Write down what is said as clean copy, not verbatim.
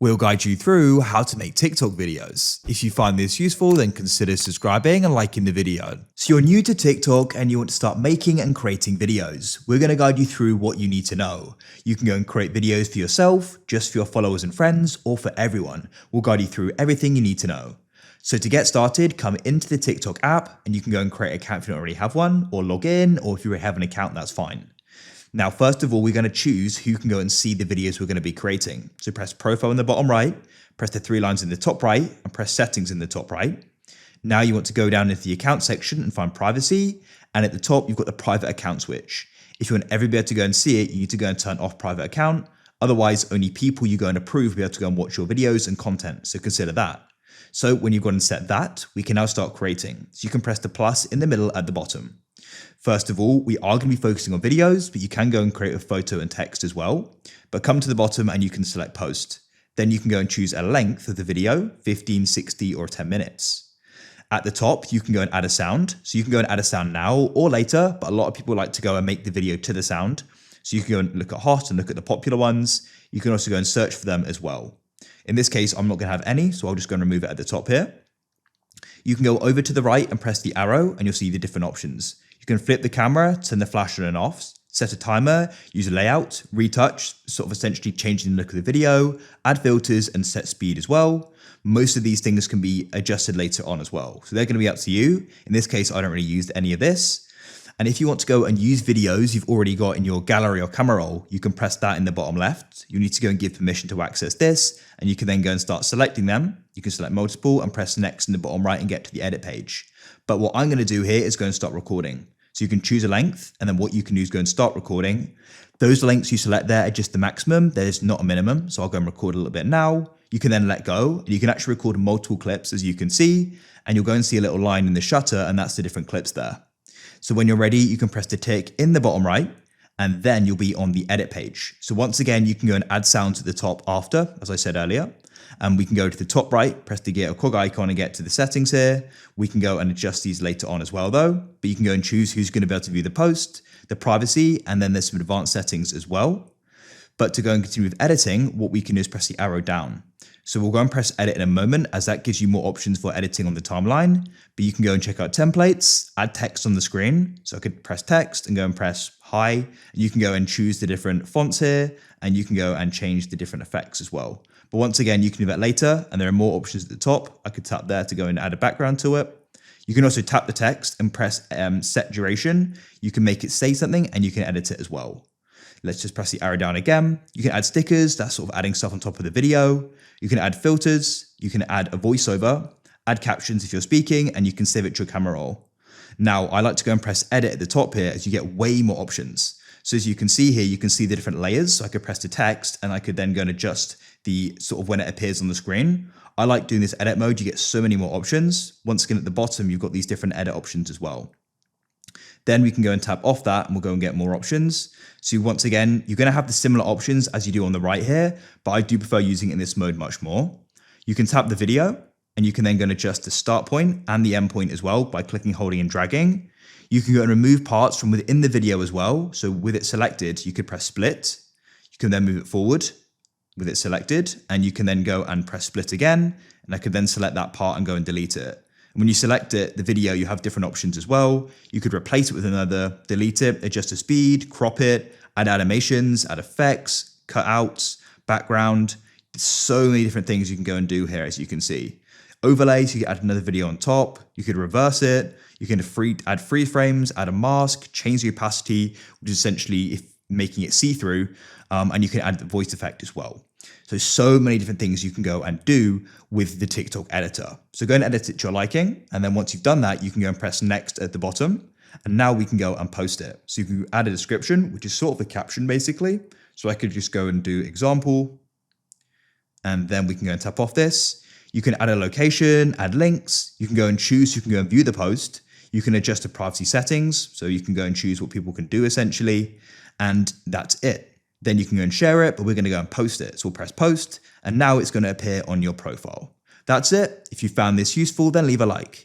We'll guide you through how to make TikTok videos. If you find this useful, then consider subscribing and liking the video. So you're new to TikTok and you want to start making and creating videos. We're going to guide you through what you need to know. You can go and create videos for yourself, just for your followers and friends, or for everyone. We'll guide you through everything you need to know. So to get started, come into the TikTok app and you can go and create an account if you don't already have one, or log in, or if you already have an account, that's fine. Now, first of all, we're going to choose who can go and see the videos we're going to be creating. So press profile in the bottom right, press the three lines in the top right, and press settings in the top right. Now you want to go down into the account section and find privacy. And at the top, you've got the private account switch. If you want everybody to go and see it, you need to go and turn off private account. Otherwise, only people you go and approve will be able to go and watch your videos and content. So consider that. So when you've gone and set that, we can now start creating. So you can press the plus in the middle at the bottom. First of all, we are going to be focusing on videos, but you can go and create a photo and text as well. But come to the bottom and you can select post. Then you can go and choose a length of the video, 15, 60, or 10 minutes. At the top, you can go and add a sound. So you can go and add a sound now or later, but a lot of people like to go and make the video to the sound. So you can go and look at hot and look at the popular ones. You can also go and search for them as well. In this case, I'm not going to have any, so I'll just go and remove it at the top here. You can go over to the right and press the arrow and you'll see the different options. You can flip the camera, turn the flash on and off, set a timer, use a layout, retouch, sort of essentially changing the look of the video, add filters and set speed as well. Most of these things can be adjusted later on as well. So they're going to be up to you. In this case, I don't really use any of this. And if you want to go and use videos you've already got in your gallery or camera roll, you can press that in the bottom left. You need to go and give permission to access this, and you can then go and start selecting them. You can select multiple and press next in the bottom right and get to the edit page. But what I'm going to do here is go and start recording. So you can choose a length, and then what you can do is go and start recording. Those lengths you select there are just the maximum. There's not a minimum. So I'll go and record a little bit now. You can then let go, and you can actually record multiple clips as you can see, and you'll go and see a little line in the shutter, and that's the different clips there. So when you're ready, you can press the tick in the bottom right, and then you'll be on the edit page. So once again, you can go and add sounds at the top after, as I said earlier. And we can go to the top right, press the gear or cog icon and get to the settings here. We can go and adjust these later on as well though, but you can go and choose who's going to be able to view the post, the privacy, and then there's some advanced settings as well. But to go and continue with editing, what we can do is press the arrow down. So we'll go and press edit in a moment, as that gives you more options for editing on the timeline. But you can go and check out templates, add text on the screen. So I could press text and go and press hi. And you can go and choose the different fonts here, and you can go and change the different effects as well. But once again, you can do that later, and there are more options at the top. I could tap there to go and add a background to it. You can also tap the text and press set duration. You can make it say something and you can edit it as well. Let's just press the arrow down again. You can add stickers, that's sort of adding stuff on top of the video. You can add filters, you can add a voiceover, add captions if you're speaking, and you can save it to your camera roll. Now, I like to go and press edit at the top here as you get way more options. So as you can see here, you can see the different layers. So I could press the text and I could then go and adjust the sort of when it appears on the screen. I like doing this edit mode. You get so many more options. Once again, at the bottom, you've got these different edit options as well. Then we can go and tap off that and we'll go and get more options. So once again, you're going to have the similar options as you do on the right here, but I do prefer using it in this mode much more. You can tap the video and you can then go and adjust the start point and the end point as well by clicking, holding and dragging. You can go and remove parts from within the video as well. So with it selected, you could press split. You can then move it forward with it selected, and you can then go and press split again. And I could then select that part and go and delete it. And when you select it, the video, you have different options as well. You could replace it with another, delete it, adjust the speed, crop it, add animations, add effects, cutouts, background. There's so many different things you can go and do here, as you can see. Overlays, you can add another video on top. You could reverse it. You can add freeze frames, add a mask, change the opacity, which is essentially making it see-through. And you can add the voice effect as well. So many different things you can go and do with the TikTok editor. So go and edit it to your liking. And then once you've done that, you can go and press next at the bottom. And now we can go and post it. So you can add a description, which is sort of a caption basically. So I could just go and do example. And then we can go and tap off this. You can add a location, add links. You can go and choose, you can go and view the post. You can adjust the privacy settings. So you can go and choose what people can do essentially. And that's it. Then you can go and share it, but we're going to go and post it. So we'll press post, and now it's going to appear on your profile. That's it. If you found this useful, then leave a like.